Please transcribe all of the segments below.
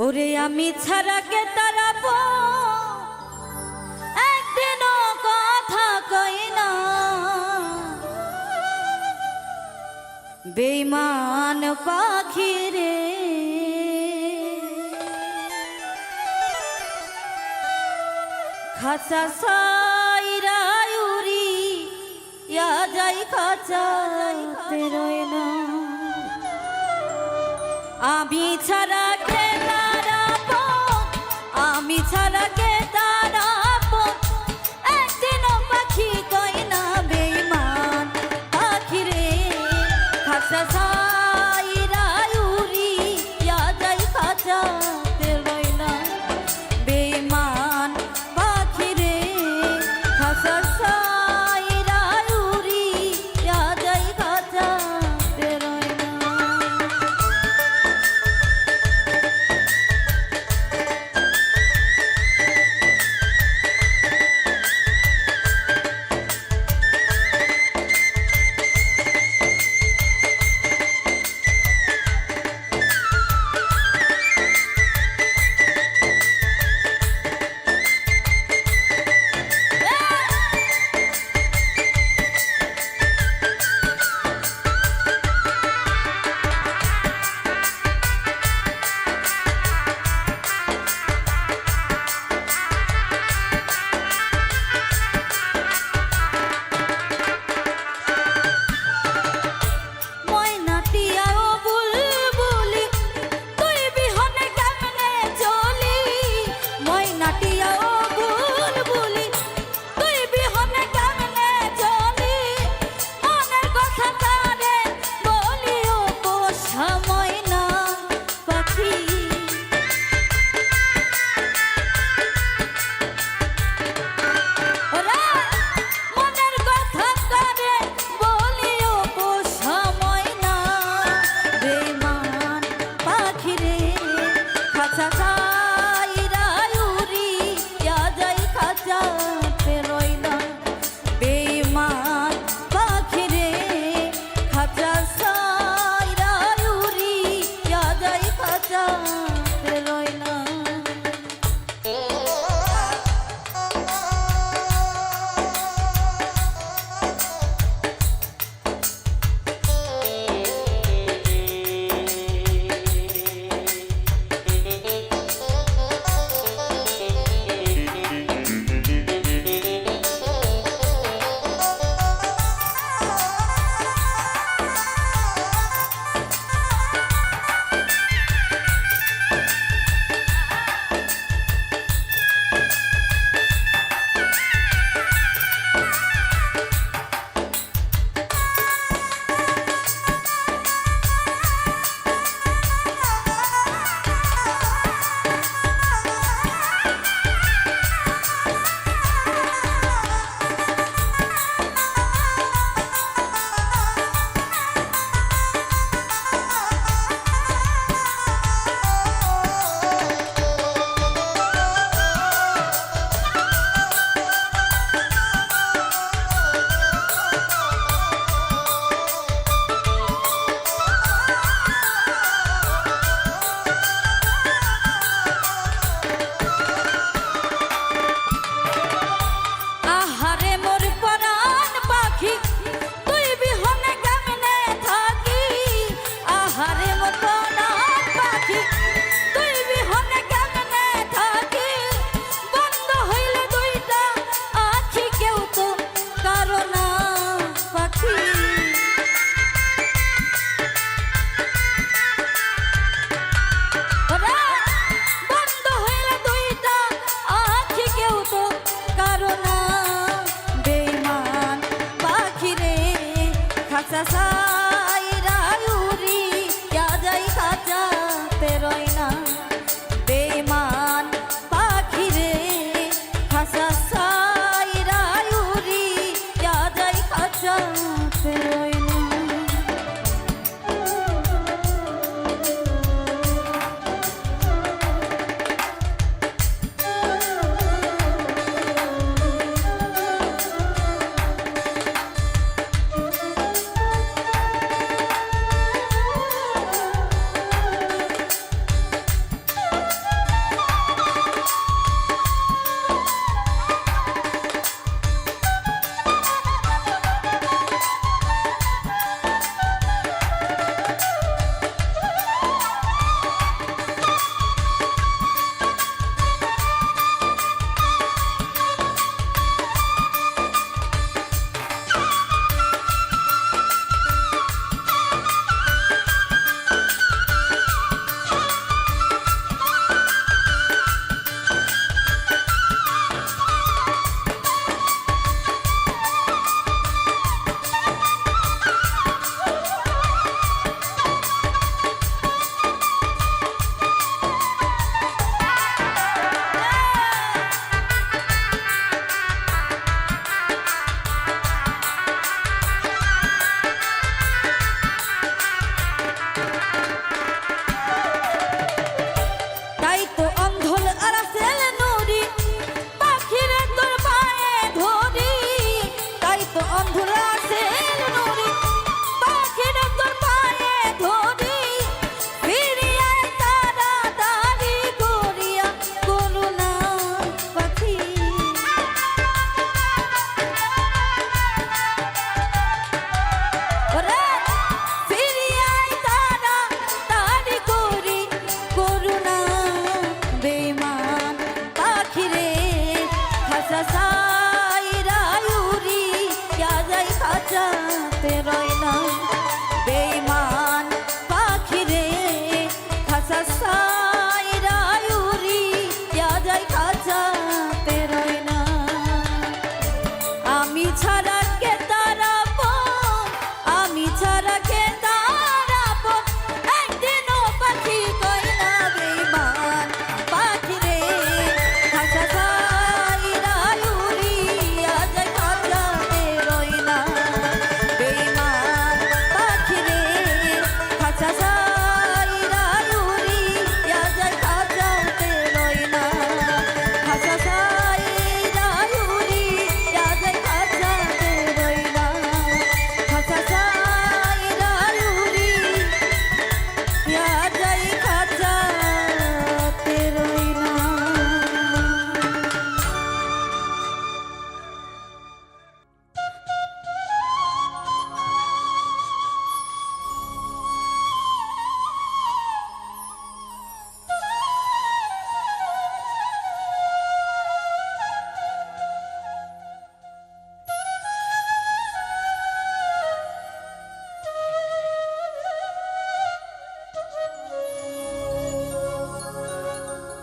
ওরে আমি ছাড়া কে তারাবো, একদিনও কথা কই না, বেঈমান পাখি রে। খাঁচা সাইরা উড়ি ইয়া যাই খাঁচাতে রয় না, আমি ছাড়া কে তারাবো, আমি ছাড়া কে তারাবো, একদিনও পাখি কই না, বেঈমান পাখি রে। খাঁচা সাইরা উড়ি ইয়া যাই খাঁচাতে রয় না, বেঈমান পাখি রে। খাঁচা সাইরা উড়ি ইয়া যাই খাঁচাতে রয় না।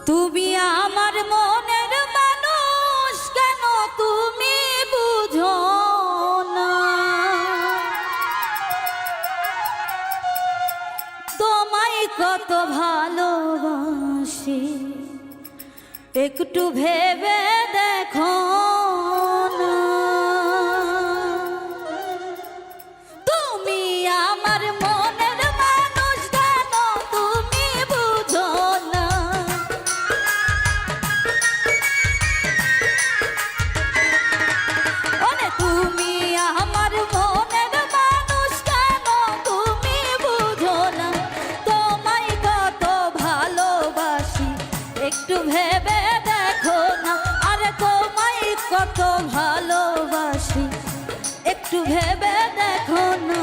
তুমি আমার মনের মানুষ, কেন তুমি বুঝো না? তোমায় কত ভালোবাসি, একটু ভেবে দেখো না। তুমি আমার মনের মানুষ, কেন তুমি বুঝো না? ওরে তুমি আমার মনের মানুষ, কেন তুমি বুঝো না? তোমায় কত ভালোবাসি, একটু ভেবে দেখো না। আরে তোমায় কত ভালোবাসি, একটু ভেবে দেখো না।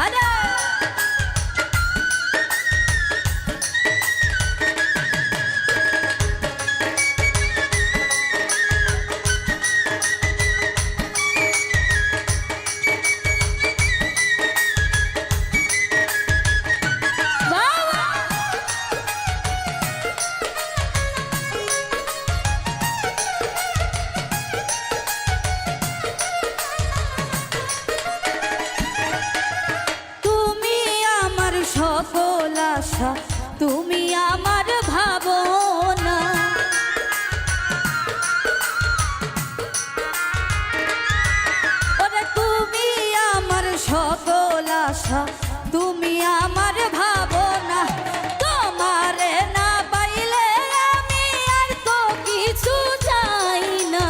আরে সকল আশা, তুমি আমার ভাবনা। ওরে তুমি আমার সকল আশা, তুমি আমার ভাবনা। তোমারে না পাইলে আমি আর তো কিছু চাই না।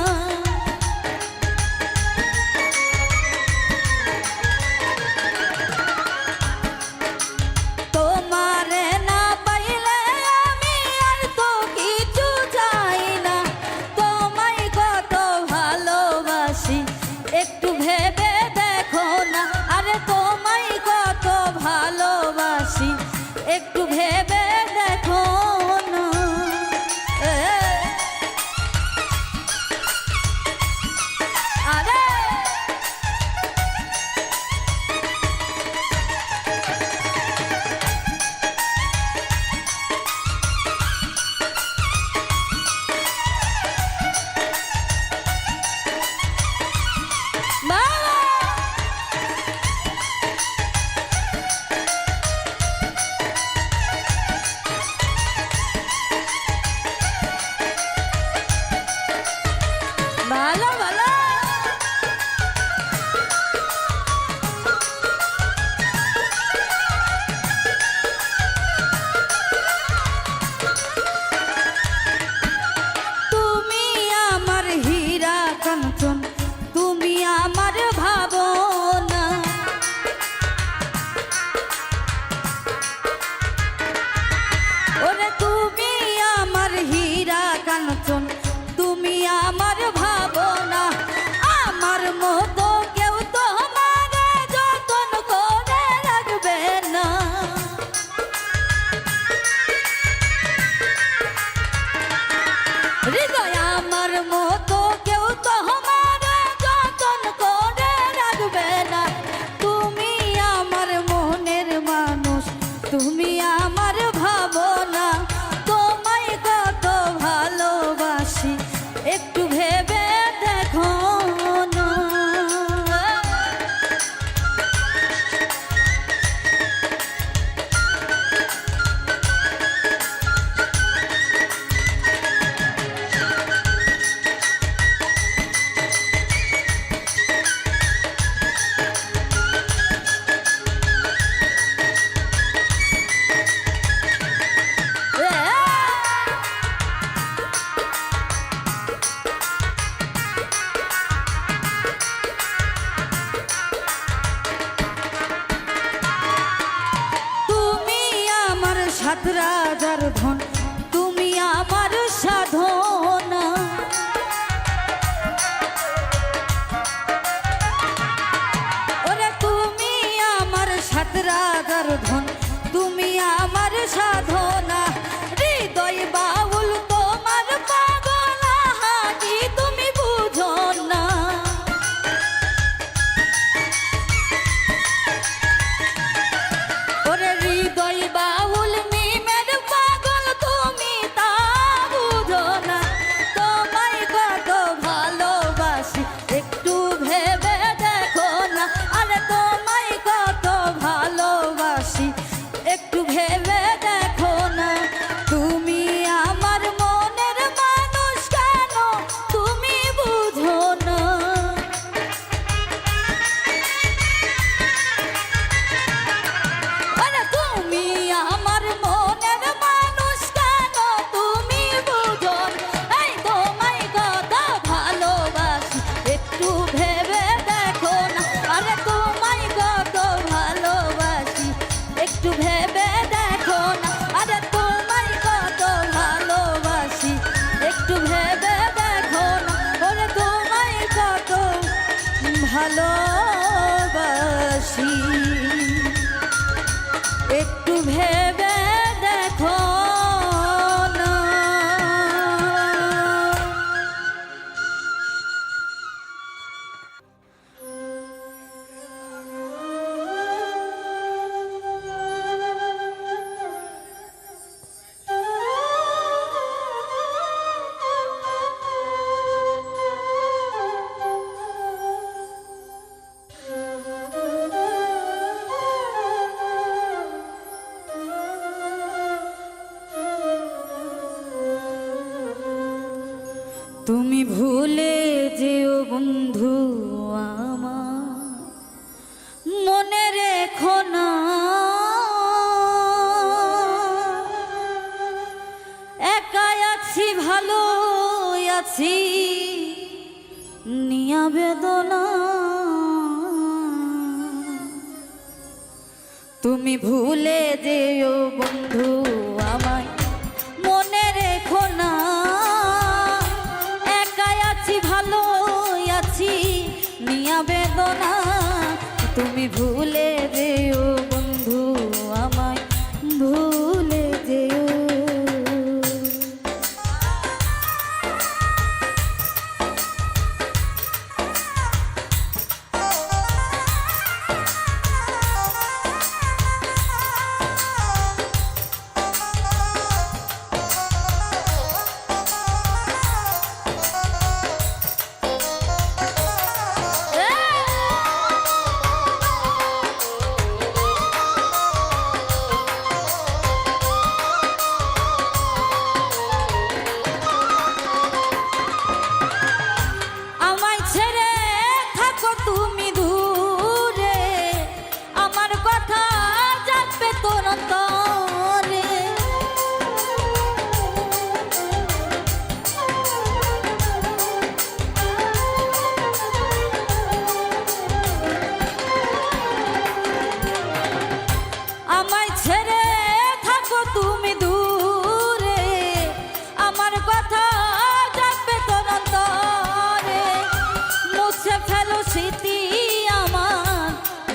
একটু ভেবে দেখো না। আরে তোমায় কত ভালোবাসি, একটু ভেবে দেখো না। আরে ভালো ভালো তুমি আমার হীরা কাঞ্চন, তুমি আমার ভাবনা। ওরে তুমি আমার হীরা কাঞ্চন, তুমি আমার ভাবনা। আমার মতো কেউ তোমার যতন করে রাখবে না। হৃদয় আমার মতো কেউ তোমার যতন করে রাখবে না। তুমি আমার মনের মানুষ, তুমি আমার ভাবনা। তোমায় কত ভালোবাসি, একটু ভেবে দেখো না। সাত রাজার ধন, তুমি আমার সাধনা। ওরে তুমি আমার সাত রাজার ধন, তুমি আমার সাধনা। হৃদয় বাউল তোমার পাগলা, কি তুমি বুঝো না? তুমি ভুলে যেও বন্ধু আমার, মনে রেখো না একা আছি ভালো আছি নিয়া বেদনা। তুমি ভুলে যেও বন্ধু আমায়, মনে রেখো না একা আছি ভালো আছি নিয়া বেদনা। তুমি ভুলে যেও বন্ধু আমায়, ভুলে যেও।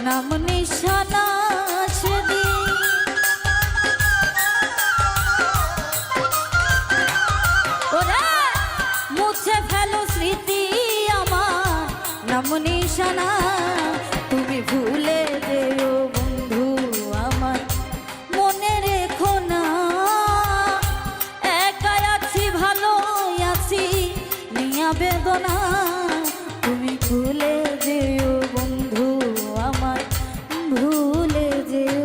নাম নিশানা সেদিন ওরা মুছে ফেলো স্মৃতি আমার নাম নিশানা। তুমি ভুলে যেও বন্ধু আমার, মনে রেখো না একা আছি ভালো আছি নিয়া বেদনা। তুমি ভুলে যেও বন্ধু আমার, ভুলে যেও।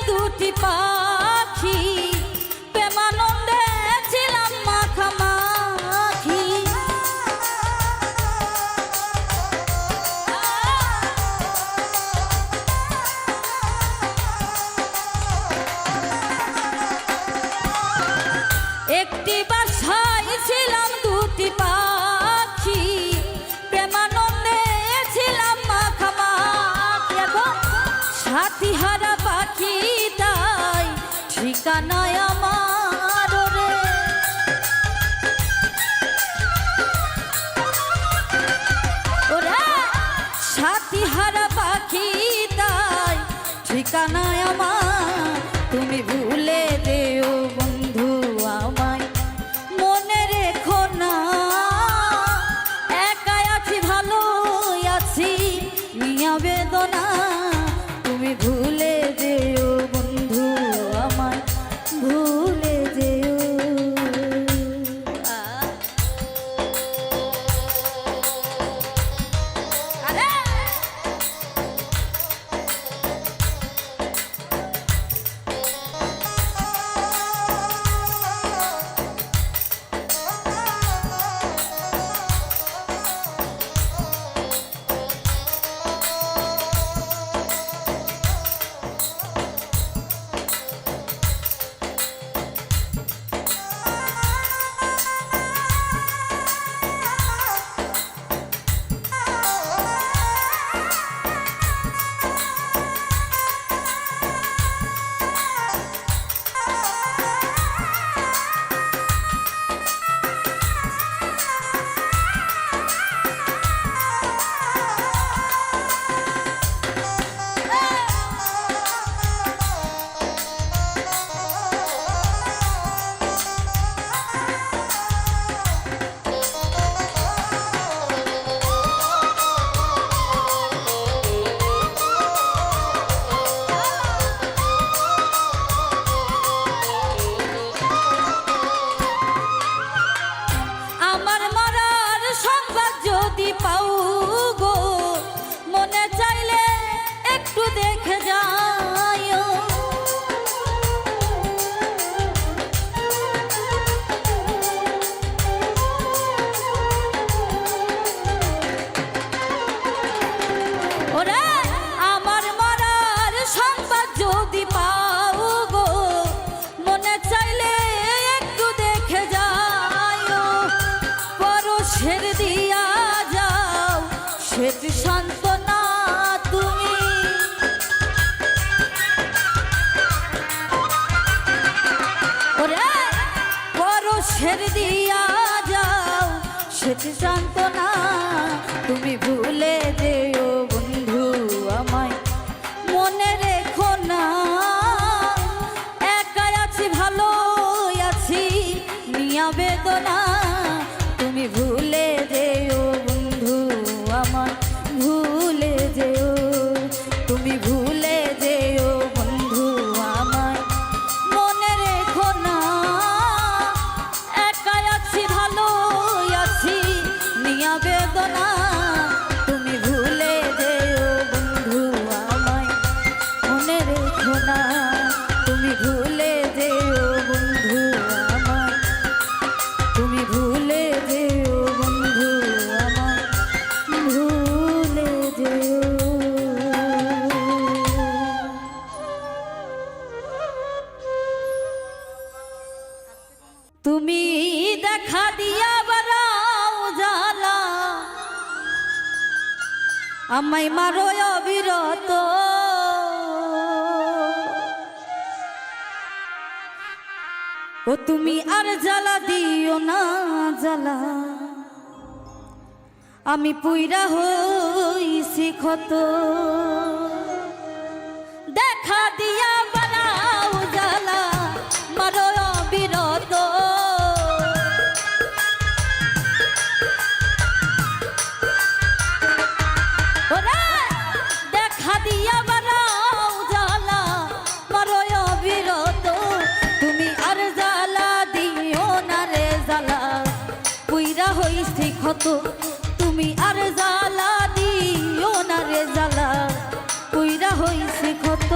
দুটি পাখি প্রেমানন্দে ছিলাম মাখামাখি। একটি বাসায় ছিলাম দুটি পাখি প্রেমানন্দে ছিলাম মাখামাখি। এখন সাথী হারা পাখি তাই ঠিকানায় আমার রে। ওরা সাথী হারা পাখি তাই ঠিকানায় আমার। তুমি ভুলে যেও বন্ধু আমায়, মনে রেখো না একা আছি ভালো আছি নিয়া বেদনা। তুমি ভুলে যেও বন্ধু আমায়, ভুলে যেও। আমায় মারো অবিরত, ও তুমি আর জ্বালা দিও না জ্বালা, আমি পুইরা হইছি ক্ষত। দেখা দিয়া বাড়াও জ্বালা, মারো অবিরত, দেখা দিয়া বাড়াও জ্বালা, মারো অবিরত, তুমি আর জ্বালা দিও না রে জ্বালা, পুইরা হইছি ক্ষত। তুমি আর জ্বালা দিও না রে জ্বালা, পুইরা হইছি ক্ষত।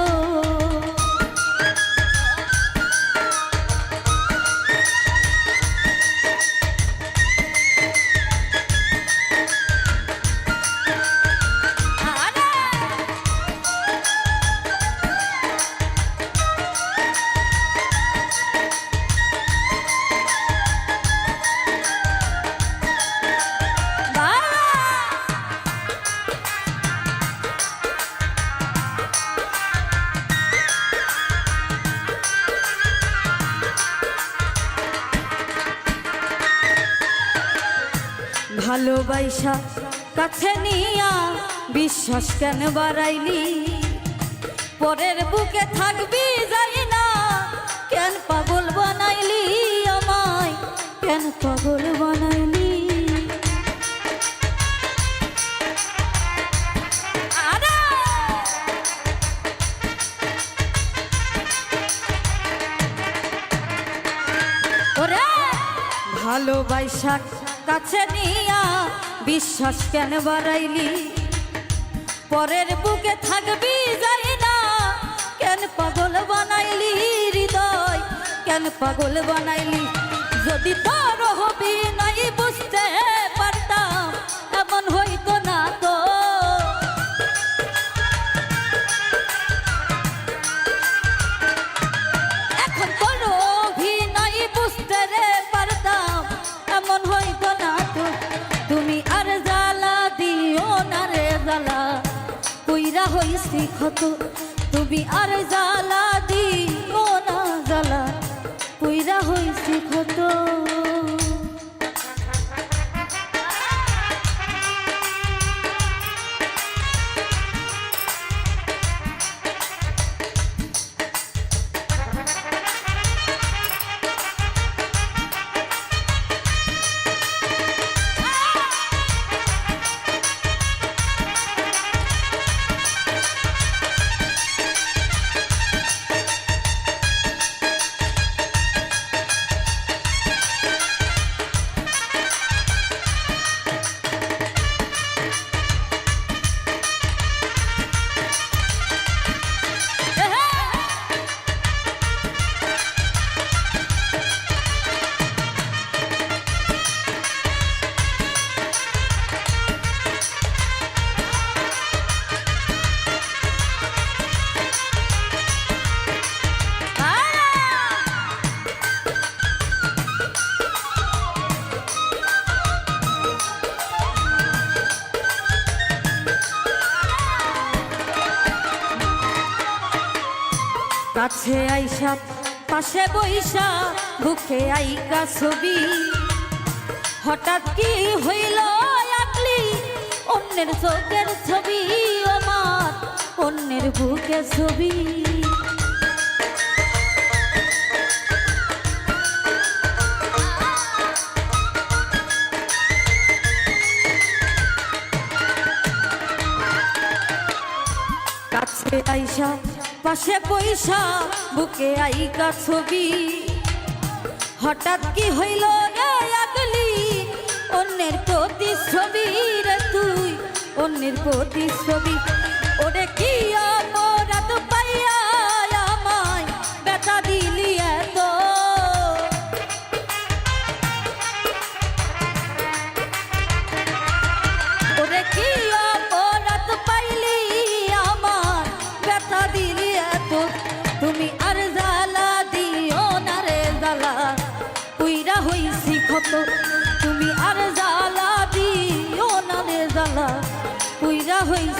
ভালোবাসা কাছে নিয়া বিশ্বাস কেন বাড়াইলি, পরের বুকে থাকবি যাই না, কেন পাগল বানাইলি আমায়, কেন পাগল বানাইলি। ওরে ভালোবাসা কাছে নিয়া বিশ্বাস কেন বাড়াইলি, পরের বুকে থাকবি যাই না, কেন পাগল বানাইলি হৃদয়, কেন পাগল বানাইলি। যদি তোর হবি নাই বুঝতে পারতাম, এমন হইতো না তো। এখন তোর অভিনয় বুঝতে রে পারতাম, এমন হইতো না তো। তুমি আর জ্বালা দিও না রে জ্বালা, পুইরা হইছি ক্ষত। তুমি আর জ্বালা দিও না জ্বালা, পুইরা হইছি ক্ষত। কাছে আইসা পাশে বইসা বুকে আইকা ছবি, হঠাৎ কি হইল আঁকলি অন্যের চোখের ছবি, আমার অন্যের বুকে ছবি। কাছে আইসা পাশে পয়সা বুকে আইকা ছবি, হঠাৎ কি হইল রে আগলি অন্যের প্রতিচ্ছবি রে, তুই অন্যের প্রতিচ্ছবি। ওরে কি অপরাধ পাইয়া আমায় ব্যথা দিলি এত, ওরে কি অপরাধ পাইলি আমার ব্যথা দিলি এত। তুমি আর জ্বালা দিও না রে জ্বালা, পুইরা হইছি ক্ষত। তুমি আর জ্বালা দিও না রে জ্বালা, পুইরা হইছি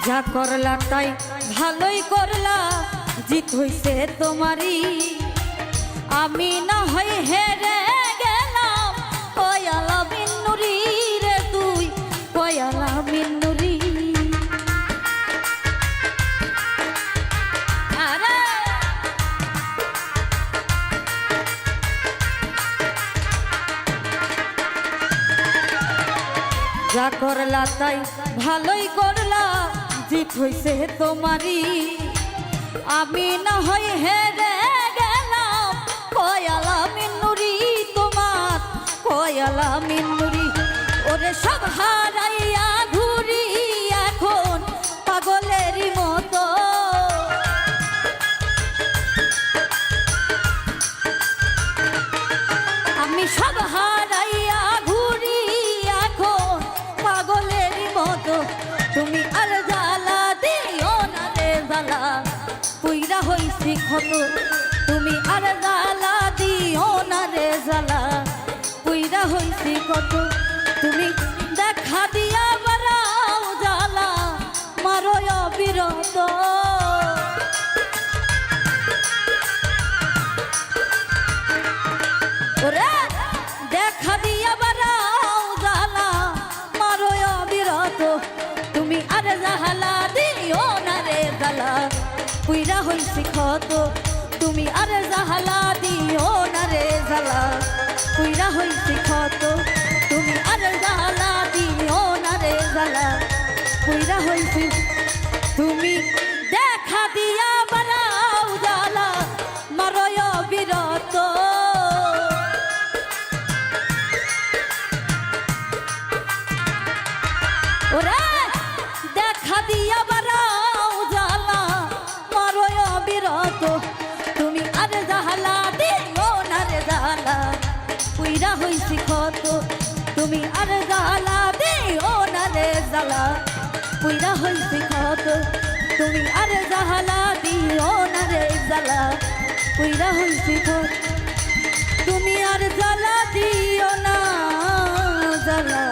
যা করলা তাই ভালোই করলা, জিত হইছে তোমারই। আমি না হয় হেরে গেলাম, কয়ালা মিন্নুরি রে তুই, কয়ালা মিন্নুরি। যা করলা তাই ভালোই করলা, জিত হইছে তোমারই। আমি না হয় হেরে গেলাম, কয়ালা মিন্নুরি তোমার, কয়ালা মিন্নুরি। ওরে সব হারাইয়া ঘুরি এখন পাগলেরই মতো, আমি সব হারাইয়া ঘুরি এখন পাগলেরই মতো। তুমি আর জ্বালা দিও না রে জ্বালা, পুইরা হইছি ক্ষত। তুমি আর জ্বালা দিও না রে জ্বালা, পুইরা হইছি কত। তুমি দেখা দিয়া বারাও জ্বালা, মারো অবিরত। ওরে দেখা দিয়া বারাও জ্বালা, মারো অবিরত। তুমি আর জ্বালা দিও না রে জ্বালা, পুইরা হইছি ক্ষত। তুমি আর জ্বালা দিও না রে জ্বালা, পুইরা হইছি ক্ষত। তুমি আর জ্বালা দিও না রে জ্বালা, পুইরা হইছি। তুমি দেখা দিয়া বারাও জ্বালা, মারো অবিরত। ওরে দেখা দিয়া বারাও জ্বালা, মারো অবিরত। তুমি আর জ্বালা দিও না রে জ্বালা, পুইরা হইছি ক্ষত। তুমি আর জ্বালা দিও না রে জ্বালা, পুইরা হইছি ক্ষত। তুমি আর জ্বালা দিও না রে জ্বালা, পুইরা হইছি ক্ষত। তুমি আর জ্বালা দিও না জ্বালা,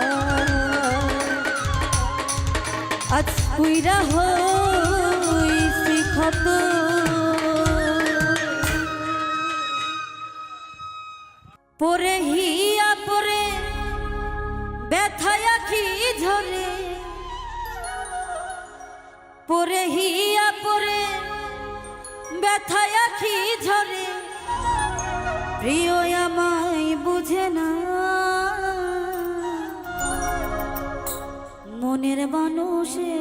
আজ পুইরা হইছি ক্ষত। পরে হিয়া পরে ব্যথায় আখি ঝরে, পরে হিয়া পরে ব্যথায় আখি ঝরে। প্রিয় আমায় বুঝে না, মনের মানুষে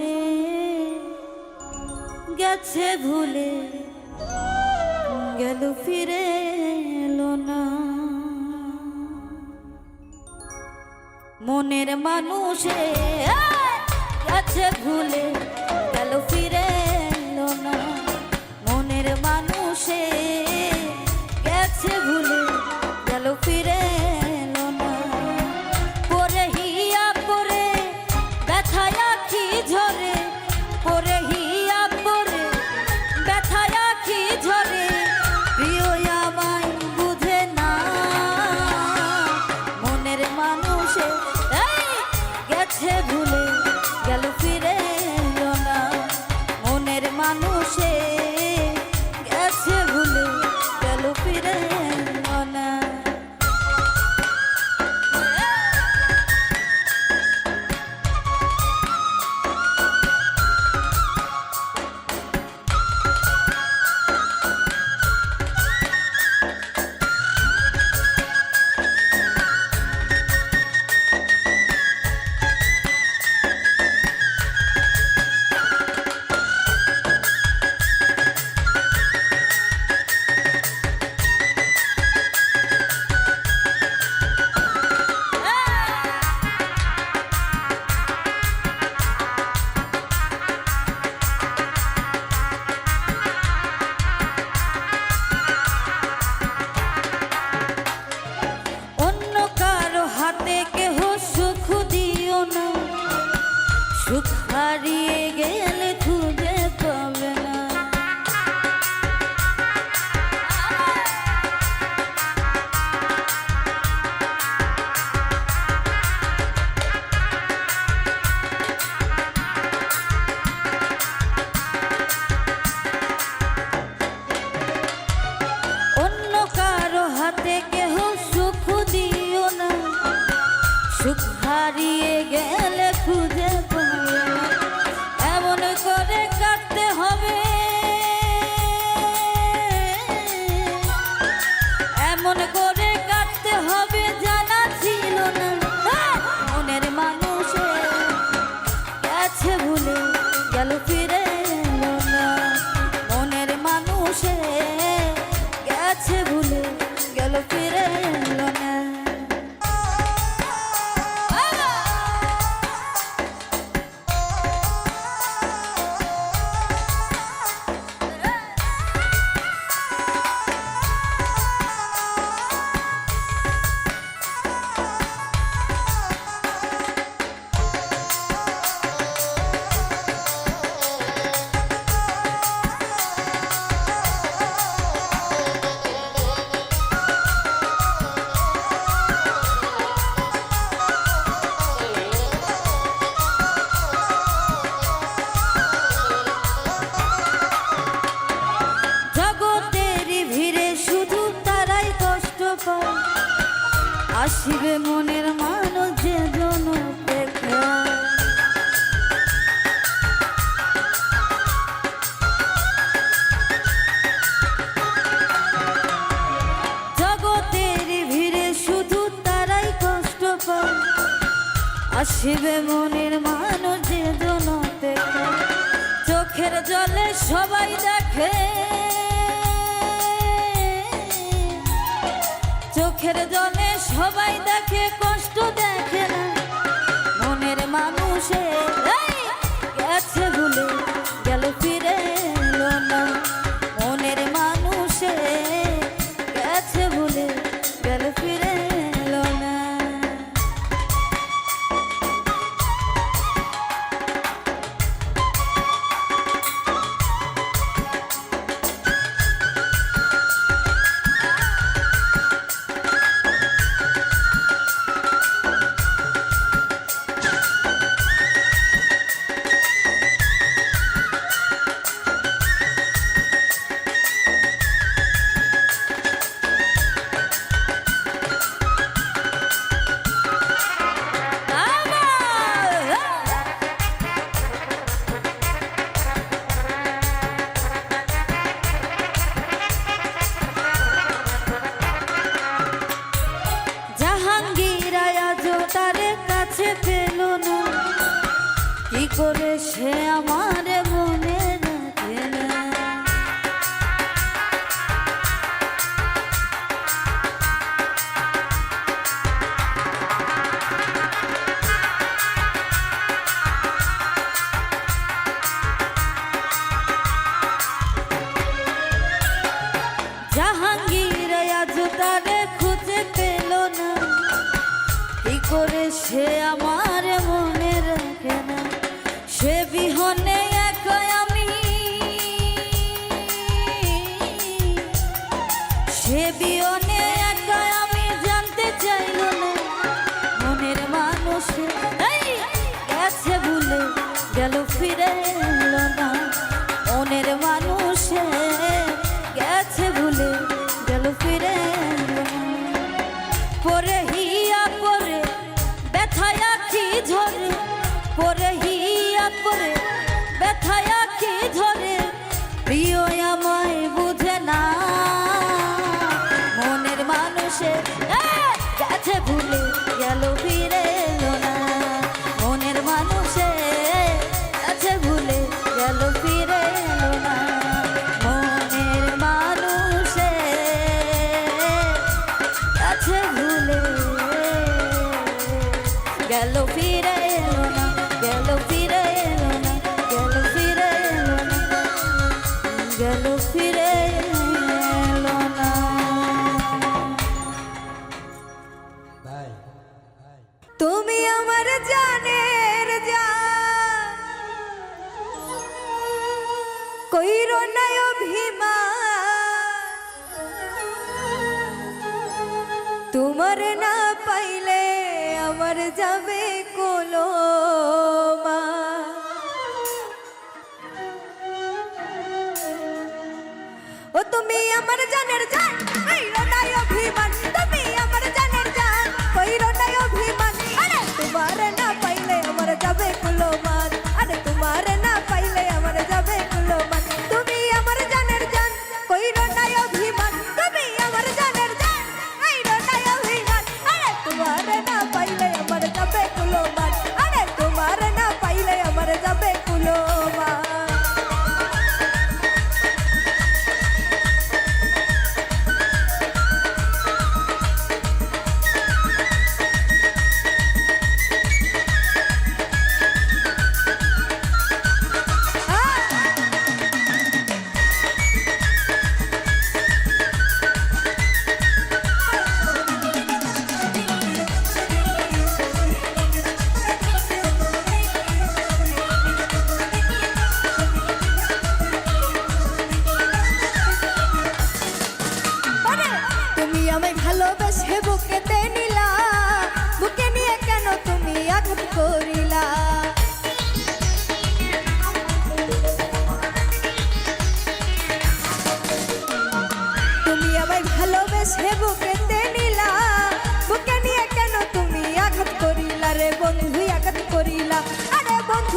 গেছে ভুলে, গেল ফিরে এলো না। মনের মানুষে গেছে ভুলে, গেল ফিরে এলো না। মনের মানুষে গেছে ভুলে, গেল ফিরে এলো না। পরে হিয়া পরে ব্যথায় আখি ঝরে, পরে হিয়া পরে ব্যথায় আখি ঝরে। প্রিয় আমায় বুঝে না, মনের মানুষে গেছে ভুলে, গেল ফিরে এলো না। মনের মানুষে গেছে ভুলে, গেল ফিরে এলো না। হারিয়ে গেলে খুঁজে পাবে না। হারিয়ে গেলে খুঁজে পাবে না। এমন করে কাটতে হবে, এমন করে কাটতে হবে জানা ছিল না। মনের মানুষে গেছে ভুলে গেল ফিরে এলো না। মনের মানুষে গেছে ভুলে গেল ফিরে এলো না। আসিবে মনের মানুষ যে জন দেখা, জগতের ভিড়ে শুধু তারাই কষ্ট পায়। আসিবে মনের মানুষ যে জন দেখা, চোখের জলে সবাই দেখে, চোখের জলে সবাই দেখে কষ্ট দেখে না। মনের মানুষে গেছে ভুলে গেল ফিরে এলো না। মনের মানুষে গেছে ভুলে গেল ফিরে এলো না। পেল না কি করে সে আমার মনে রাখে না। জাহাঙ্গীর আজ তারে খুঁজে পেল না কি করে সে আমার মনে রাখে না। সে বিহনে একা আমি, সে বিহনে একা আমি জানতে চাইল না। মনের মানুষ গেছে ভুলে গেল ফিরে এলো না। মনের মানুষ গেছে ভুলে গেল ফিরে এলো না। পরে হিয়া পরে ব্যথায় আঁখি ঝরে, পরে হিয়া পরে ব্যথায় আঁখি ঝরে, প্রিয় আমায় বুঝে না। মনের মানুষে গেছে ভুলে গেল ফিরে এলো না। মনের মানুষে গেছে ভুলে গেল ফিরে এলো না। মনের মানুষে গেছে ভুলে গেল ফিরে এলো না, গেল ফিরে এলো না, গেল ফিরে এলো না, গেল ফিরে এলো না। তুমি আমার জানের জান, কইরো না অভিমান। তোমার না পাইলে আমার যাবে কলমা। ও তুমি আমার জানের জান, কইরো না অভিমান। তুমি আমার জানের জান, কইরো না অভিমান।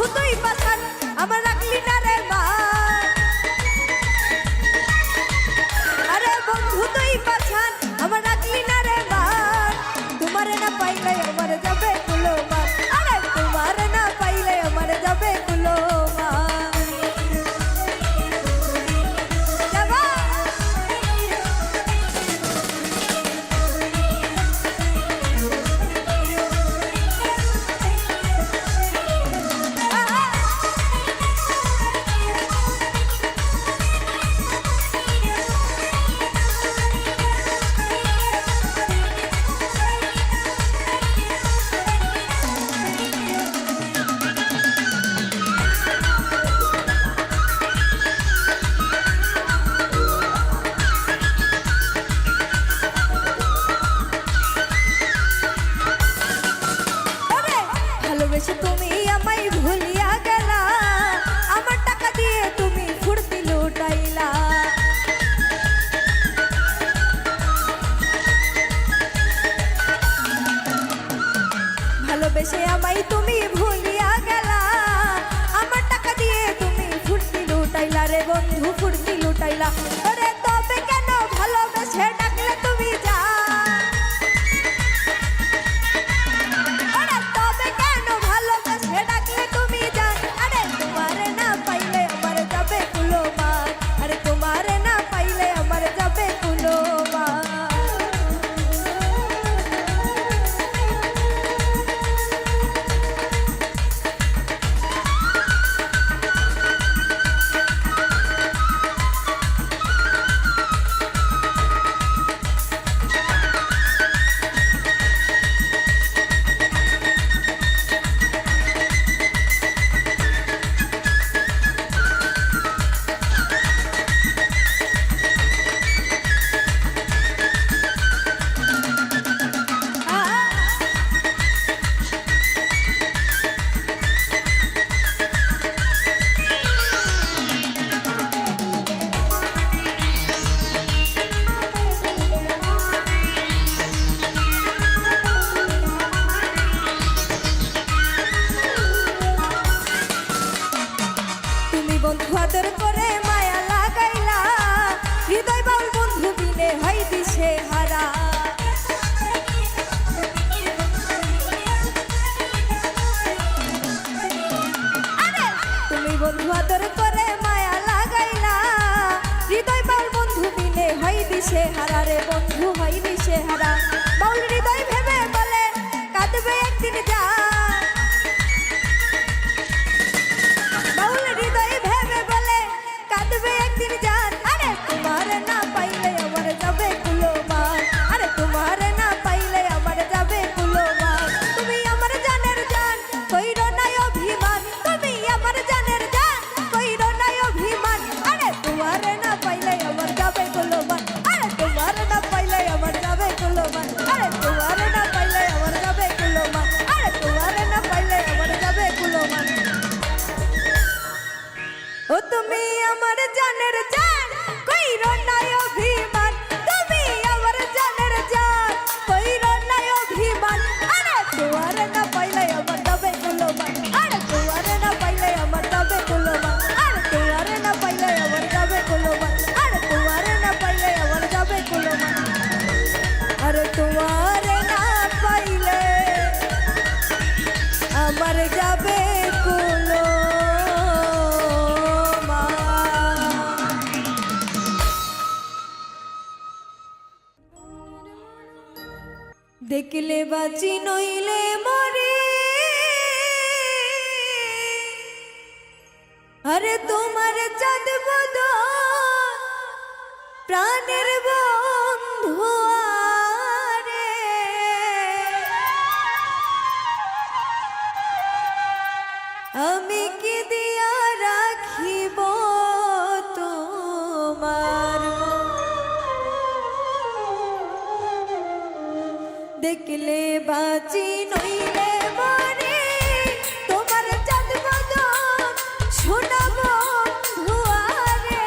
বন্ধু তুই পাশান আমার রাখলি না রে মান। আরে বন্ধু তুই পাশান আমার রাখলি না রে মান। তোমারে না পাইলে আমার যাবে কুলো মান। আরে তোমারে না পাইলে আমার যাবে কুলো মান। ভালোবেসে তুমি আমায় ভুলিয়া গেলা, আমার টাকা দিয়ে তুমি ফুর্তি লুটাইলা। ভালোবেসে আমায় তুমি ভুলিয়া গেলা, আমার টাকা দিয়ে তুমি ফুর্তি লুটাইলা রে বন্ধু ফুর্তি লুটাইলা। ওরে তবে কেন ভালোবেসে ডাকলে তুমি যা। বন্ধু আদর করে মায়া লাগাইলা, হৃদয় বাউল বন্ধু বিনে হয় দিশে হারা। তুমি বন্ধু আদর করে মায়া লাগাইলা, হৃদয় বাউল বন্ধু বিনে হয় দিশে হারা রে বন্ধু হয় দিশে হারা। বাউল হৃদয় ভেবে বলে কাঁদবে একদিন যা। ও তুমি আমার জানের জান কইরো না অভিমান। তুমি আমার জানের জান কইরো না অভিমান। আরে তোমার না পাইলে আমার যাবে কুলোমান। আরে তোমার না পাইলে আমার যাবে কুলোমান। আরে তোমার না পাইলে আমার যাবে কুলোমান। আরে তোমার না পাইলে আমার যাবে কুলোমান। আরে তোমার না পাইলে আমার যাবে কুলো। দেখলে বাঁচি নইলে মরি, আরে তোমার চাঁদ বদন প্রাণের বন্ধু আরে। আমি কি দিয়া রাখিব তোমার দেখলে বাঁচি নইলে মরি, তোমার চাঁদ বদন শোনাব ধুয়ারে।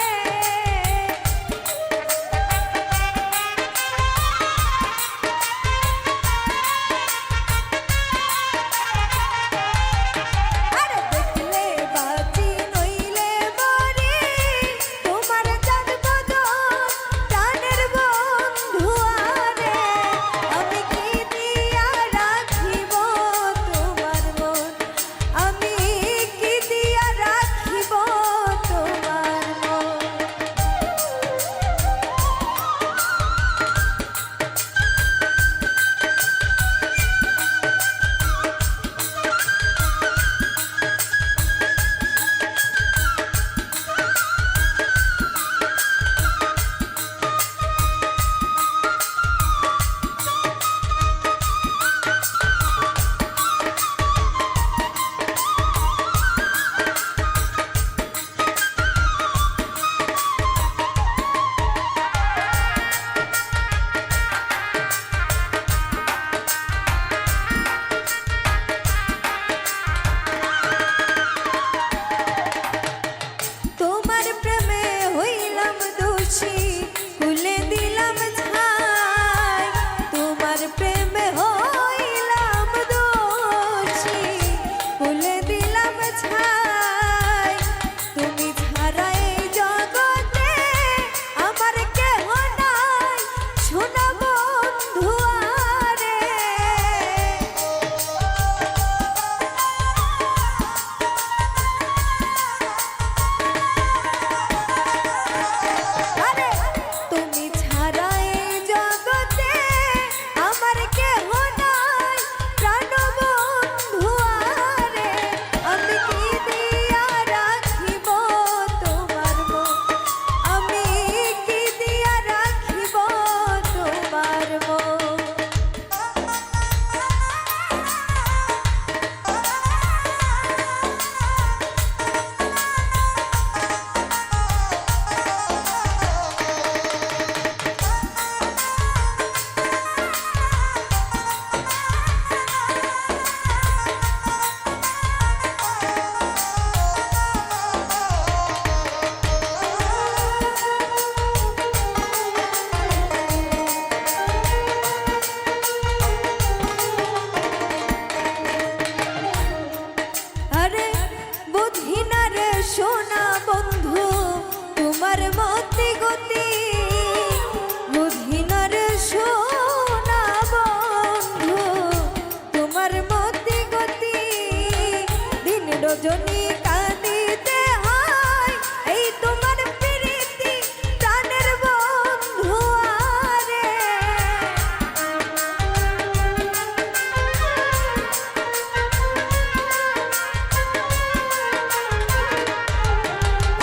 আরে দেখলে রজনী কাঁদিতে হয় এই তোমার প্রীতি প্রাণের বন্ধু আরে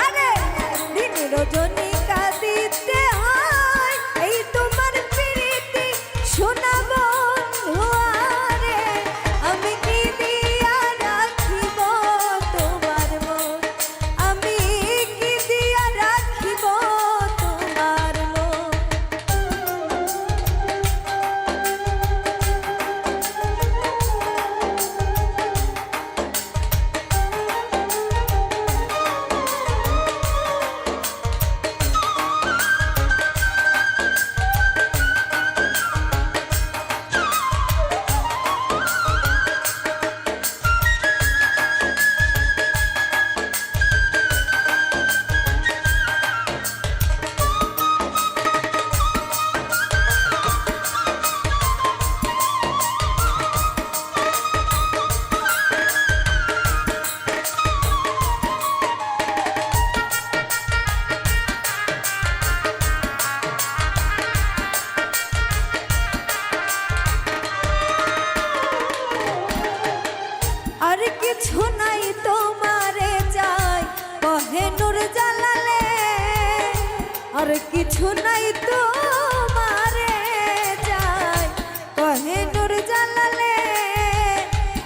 আরে দিন রজনী কাঁদিতে হয় এই তোমার প্রীতি সোনা বন্ধু আরে আমি কি দিয়া রাখিব তোমার মন আমি কি দিয়া রাখিব তোমার মন আর কিছু নাই তোমারে চাই কহে নূর জালালে আর কিছু নাই তোমারে চাই কহে নূর জালালে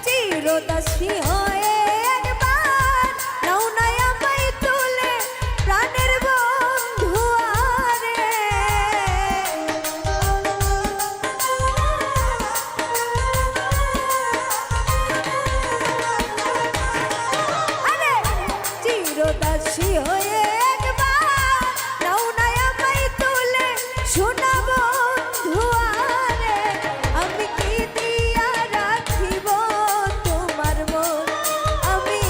চিরদাসী হয়ে একবার নাও না আমায় তুলে প্রাণের বন্ধু আরে আরে চিরদাসী হয়ে একবার নাও না আমায় তুলে সোনা বন্ধু আরে আমি কি দিয়া রাখিব তোমার মন আমি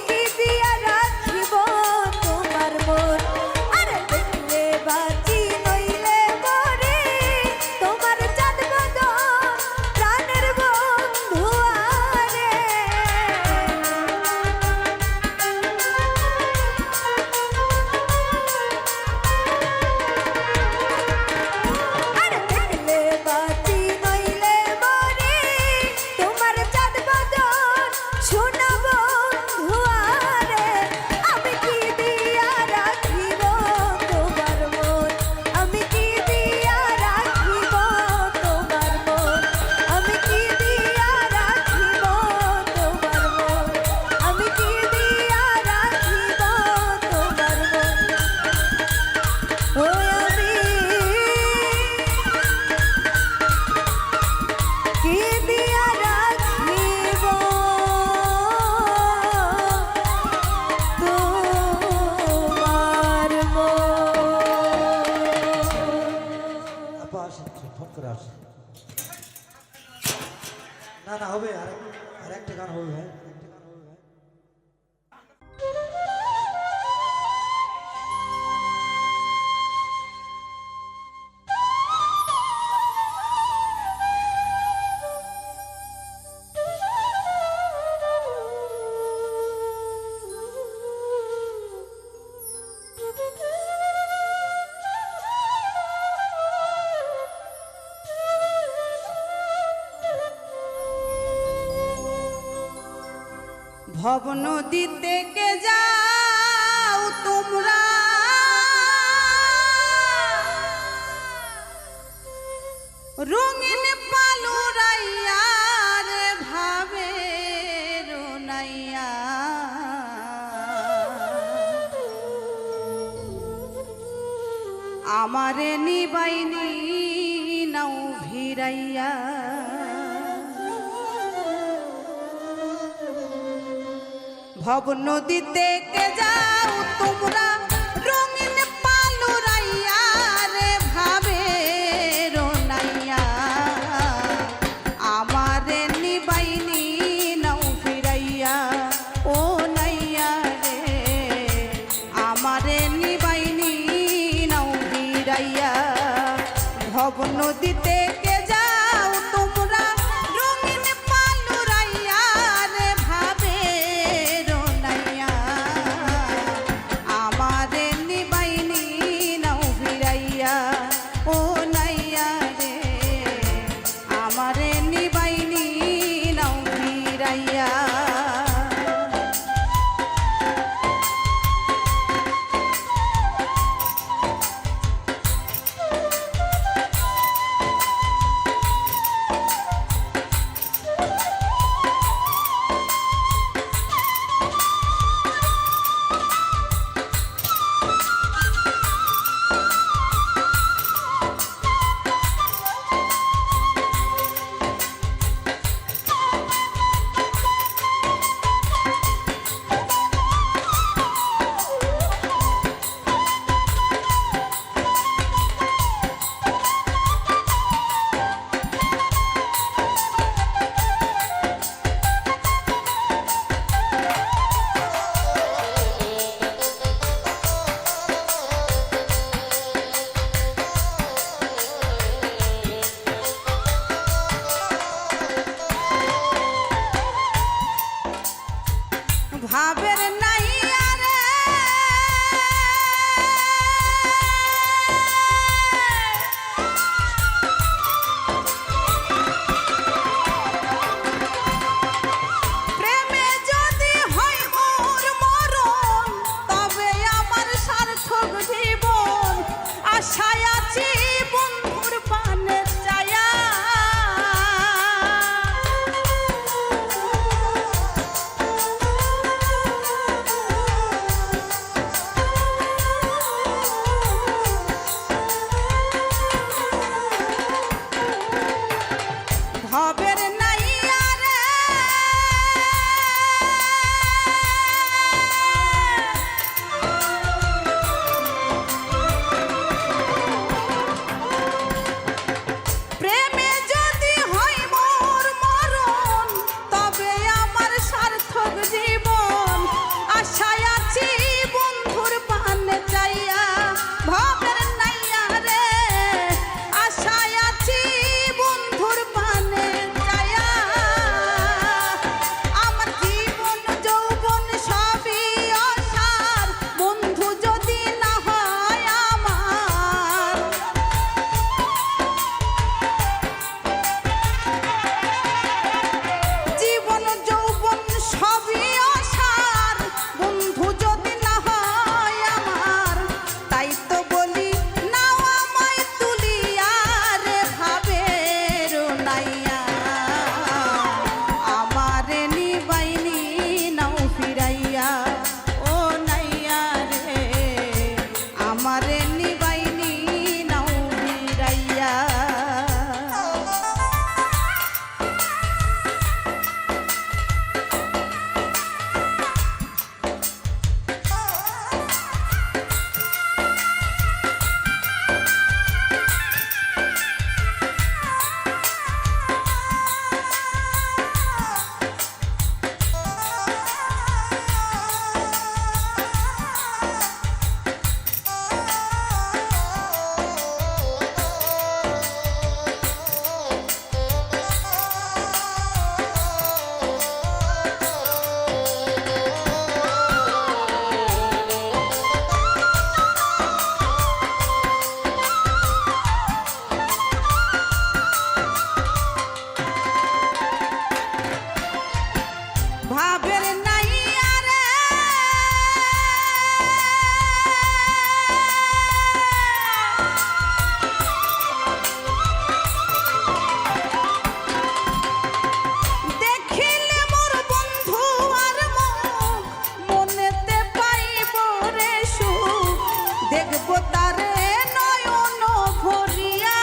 কি দিয়া রাখিব তোমার মন আরে দেখলে বাঁচি নইলে মরি তোমার চাঁদ বদন প্রাণের বন্ধু আরে আরে দেখলে বাঁচি নইলে মরি তোমার চাঁদ বদন সোনা বন্ধু আরে আমি কি দিয়া রাখিব তোমার মন আমি কি দিয়া রাখিব তোমার মন আমি কি দিয়া রাখিব তোমার মন আমি কি দিয়া রাখিব তোমার মন ও আমি কি দিয়া রাখিব তোমার মন আপা আসেন ফোন করে আসেন না না হবে আর একটা গান হবে ভাই ভব নদীতে কে যাও তোমরা রঙিন পালুরাইয়া রে ভাবে রোনাইয়া আমারে নিবাইনি নাও ভিড়াইয়া ভব নদীতে কে যাও তোমরা রঙিন পালুরাইয়া রে ভাবে রোনাইয়া আমারে নিবাইনি নাও ফিরাইয়া ও নাইয়া রে আমারে নিবাইনি নাও ফিরাইয়া ভব নদীতে কে যাও তোমরা রঙিন পালুরাইয়া রে ভাবে রোনাইয়া ভাবের নাইয়া রে প্রেমে যদি হয় মোর মরণ তবে আমার সার্থক জীবন আশায় আছি বন্ধুর পানে চায়া ভবের নাইয়া রে প্রেমে যদি হয় মোর মরণ তবে আমার সার্থক জীবন আশায় আছি বন্ধুর পানে চাইয়া ভবের নাইয়া রে আশায় আছি বন্ধুর পানে চাইয়া আমার জীবন যৌবন সবই অসার বন্ধু যদি না হয় আমার জীবন যৌবন সবই অসার বন্ধু যদি না হয় আমার তাই তো বলি নাও আমায় তুলিয়া রে ভাবের নাইয়া আমারে নিবাইনি নাও ফিরাইয়া ও নাইয়া রে আমারে নিবাইনি নাও ফিরাইয়া ভাবের নাইয়া রে দেখিলে মোর বন্ধু আর মুখ মনেতে পাইব রে সুখ দেখব তারে নয়ন ভরিয়া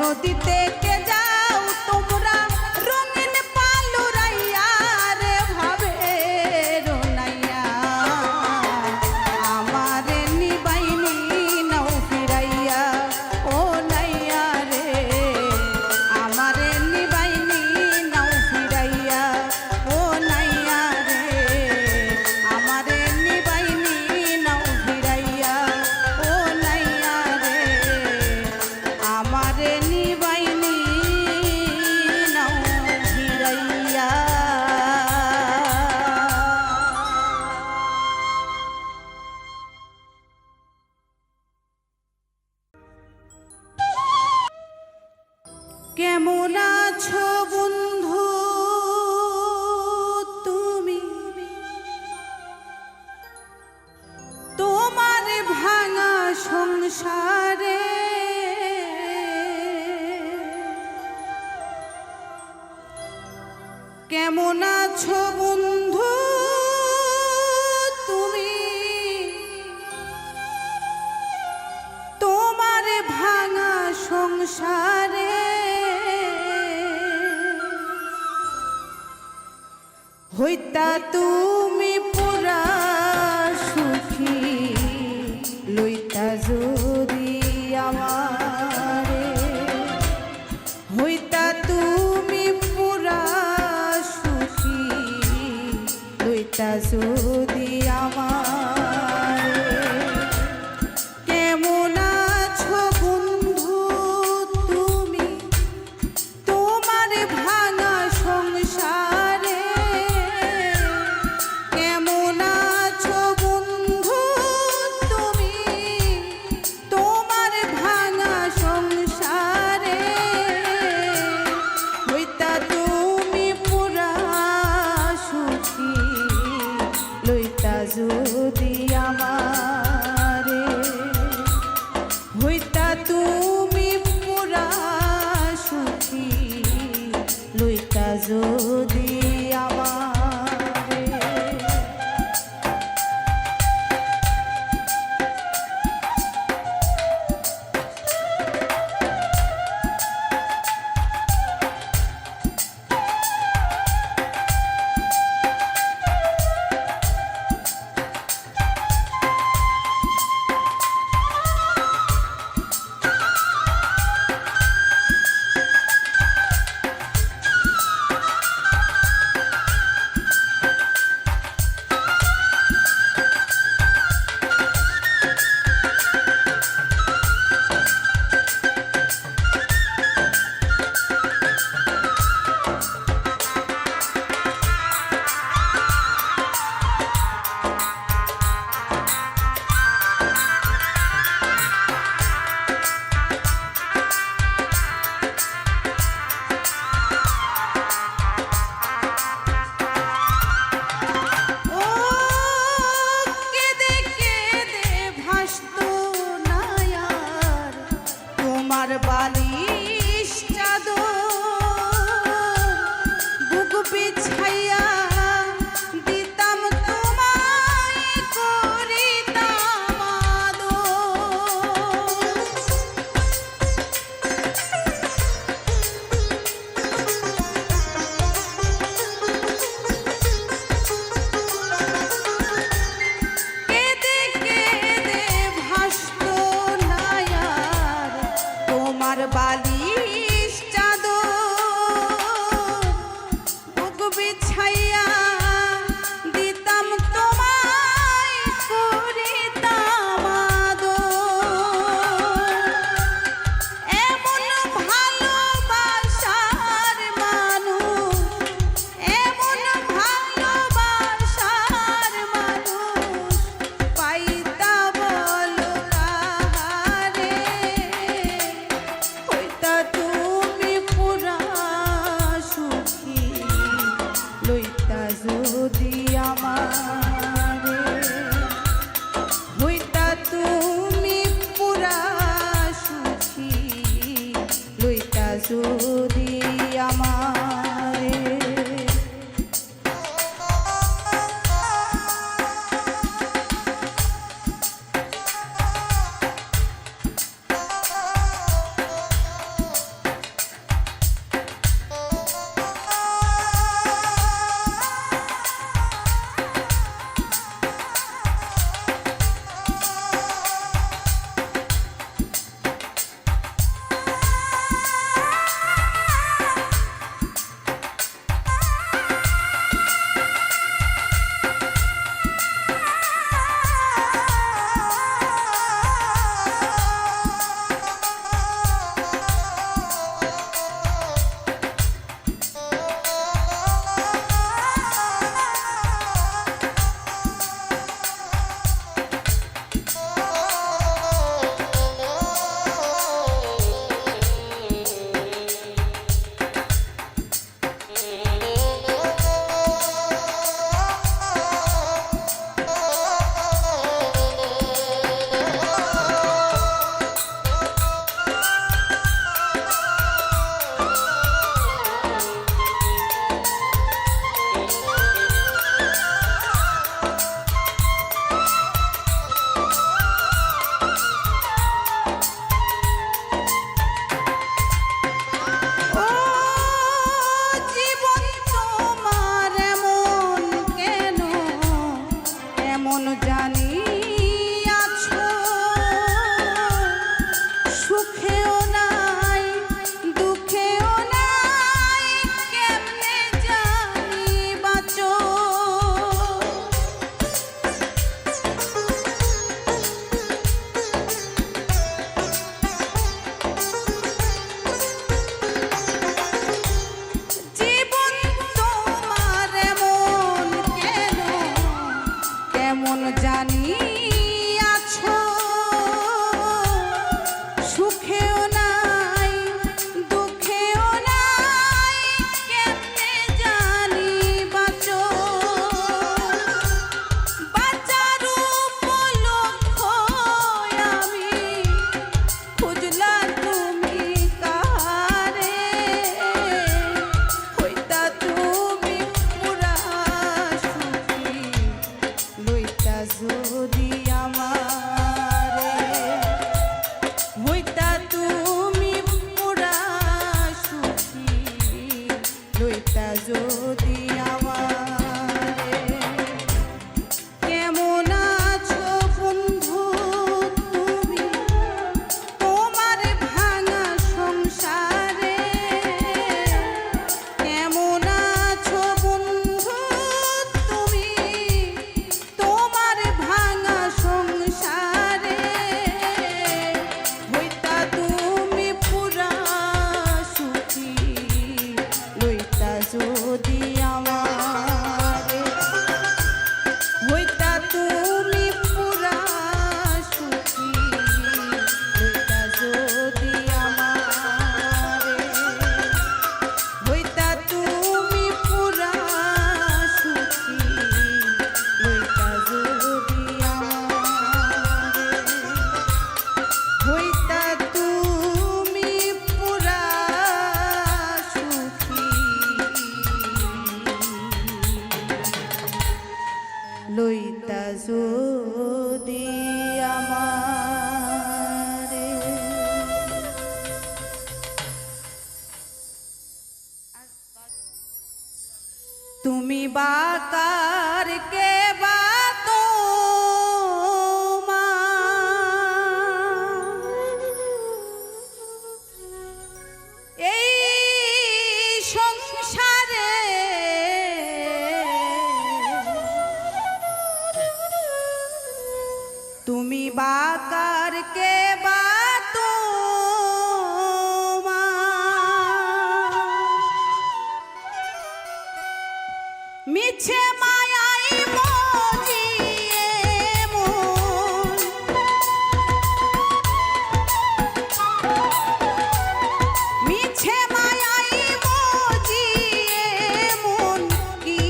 নদীতে কে যাও তোমরা রঙিন পালুরাইয়া রে ভাবে রোনাইয়া আমারে নিবাইনি নাও ফিরাইয়া ও নাইয়া রে আমারে নিবাইনি নাও ফিরাইয়া ও নাইয়া রে আমারে নিবাইনি নাও ফিরাইয়া ও নাইয়া রে আমারে নিবাইনি নাও ফিরাইয়া। কেমন আছো বন্ধু তুমি তোমার ভাঙা সংসারে কেমন আছো বন্ধু তুমি তোমার ভাঙা সংসারে হইতা তুমি পুরা সুখী লইতা যদি আমারে হইতা তুমি পুরা সুখী লইতা যদি আমারে কেমন আছো বন্ধু তুমি তোমার ভাঙা সংসারে কেমন আছো বন্ধু তুমি তোমার ভাঙা সংসারে হইতা তুমি পুরা সুখী লইতা যদি আমারে হইতা তুমি পুরা সুখী লইতা যদি আমারে। ও কেঁদে কেঁদে ভাসতো না আর তোমার বালিশ চাদর বুক বিছাইয়া দিতাম তোমায় করিতাম আদর। কেঁদে কেঁদে ভাসতো না আর তোমার বালিশ চাদর বুক বিছাইয়া দিতাম তোমায় করিতাম আদর। এমন ভালোবাসার মানুষ এমন ভালোবাসার মানুষ পাইতা বলো কাহারে হইতা তুমি পুরা সুখী লইতা যদি আমারে হইতা তুমি পুরা সুখী লইতা যদি আমারে। কে বা তোমার মিছে মায়াই মজিয়ে মন মিছে মায়াই মজিয়ে মন কি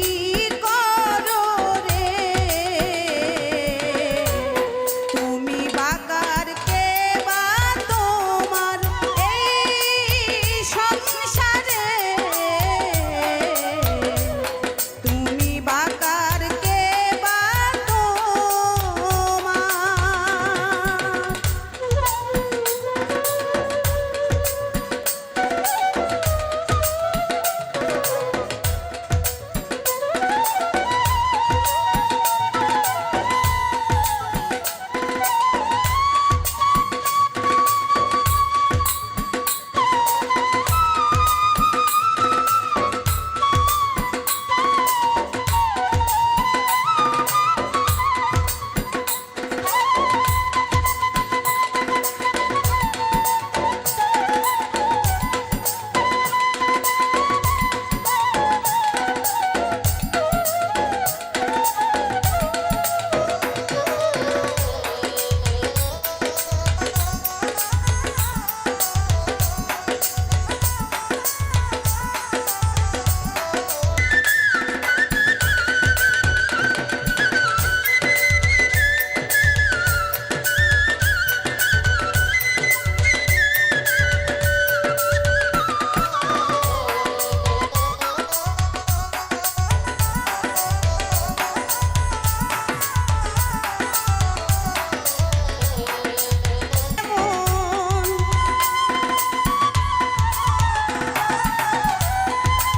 করো রে তুমি বাকার কে বা তোমার এই সংসারে তুমি বাকার কে বা তোমার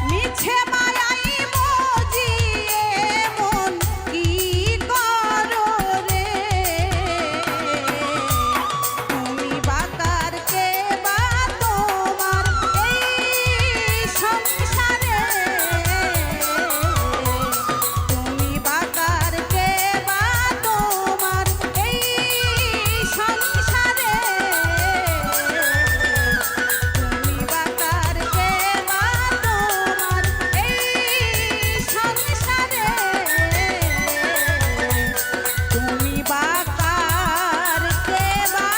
মিছে মায়াই মজিয়ে মন কি করো রে তুমি বাকার কে বা তোমার এই সংসারে তুমি বাকার কে বা তোমার এই সংসারে তুমি বাকার কে বা তোমার এই সংসারে তুমি বাকার কে বা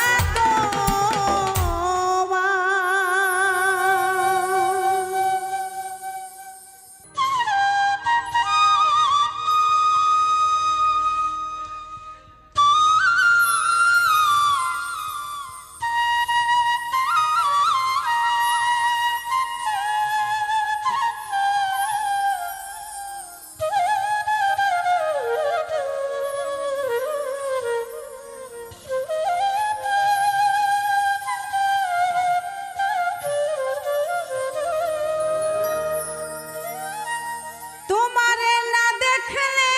তোমারে না দেখলে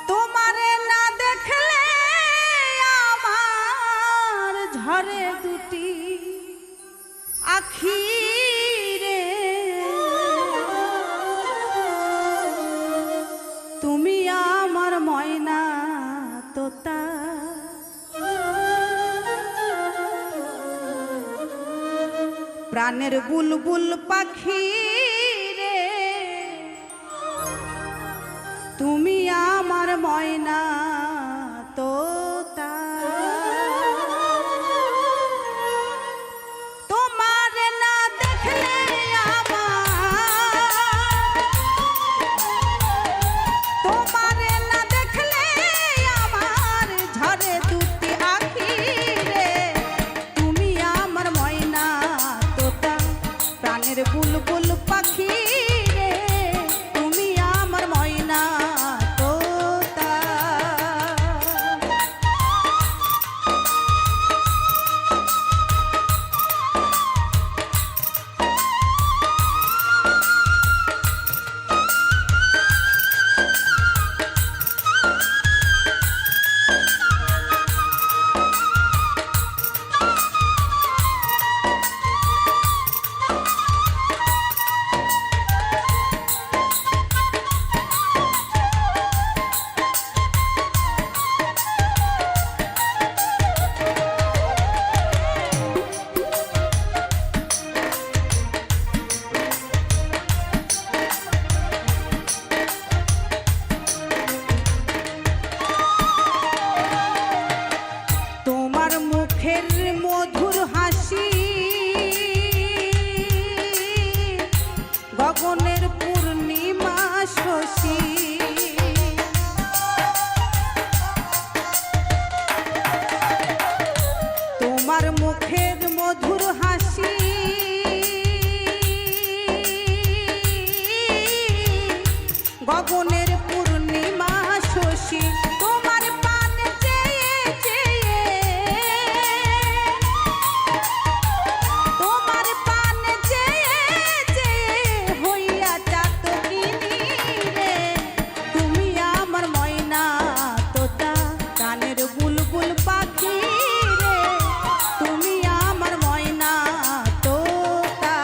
তোমারে না দেখলে আমার ঝরে দুটি আখি রে তুমি আমার ময়না তোতা প্রাণের বুলবুল পাখি রে তুমি আমার ময়না তোতা তোমার না দেখলে তোমার না দেখলে আমার ঝরে দুটি আখি রে তুমি আমার ময়না তোতা প্রাণের বুলবুল পাখি রে তুমি আমার ময়না তোতা পূর্ণিমা শশী তোমার মুখের মধুর হাসি গগনের পূর্ণিমা শশী তোমার পান চেয়ে চেয়ে তোমার পান চেয়ে চেয়ে হইয়া চাতকিনী রে তুমি আমার ময়না তোতা কানের বুলবুল পাখি রে তুমি আমার ময়না তোতা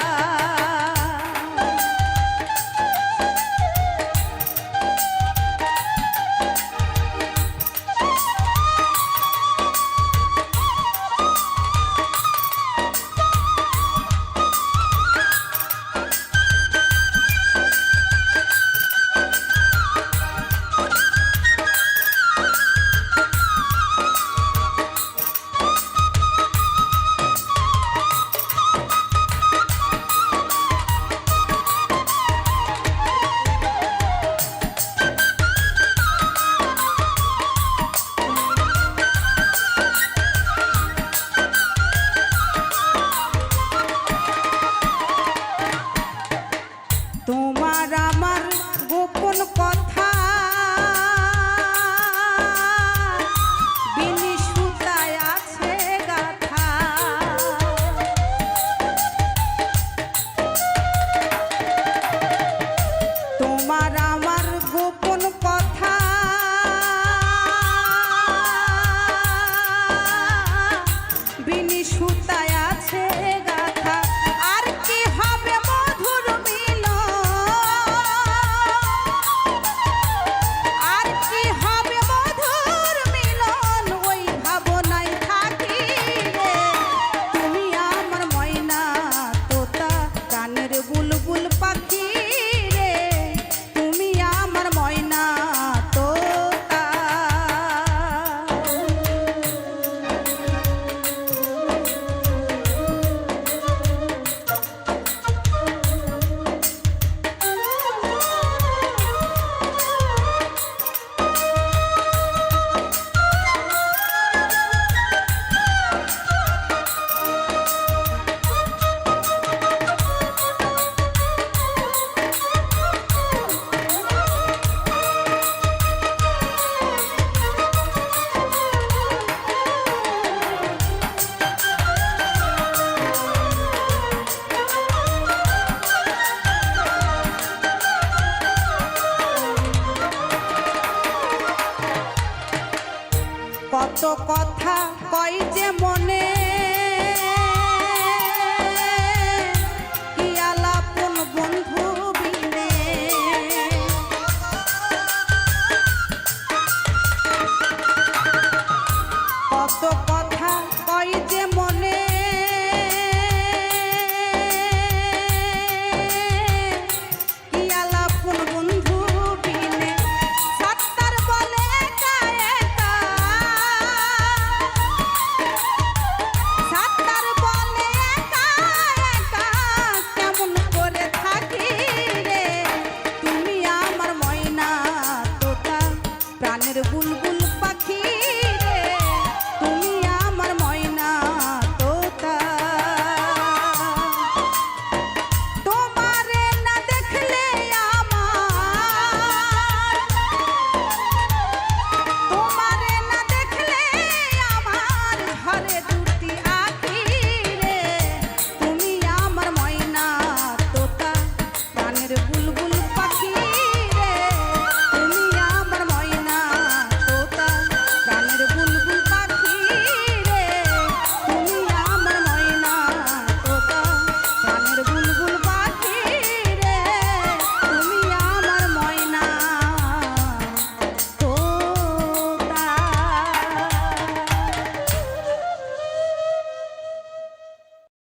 তোমার আমার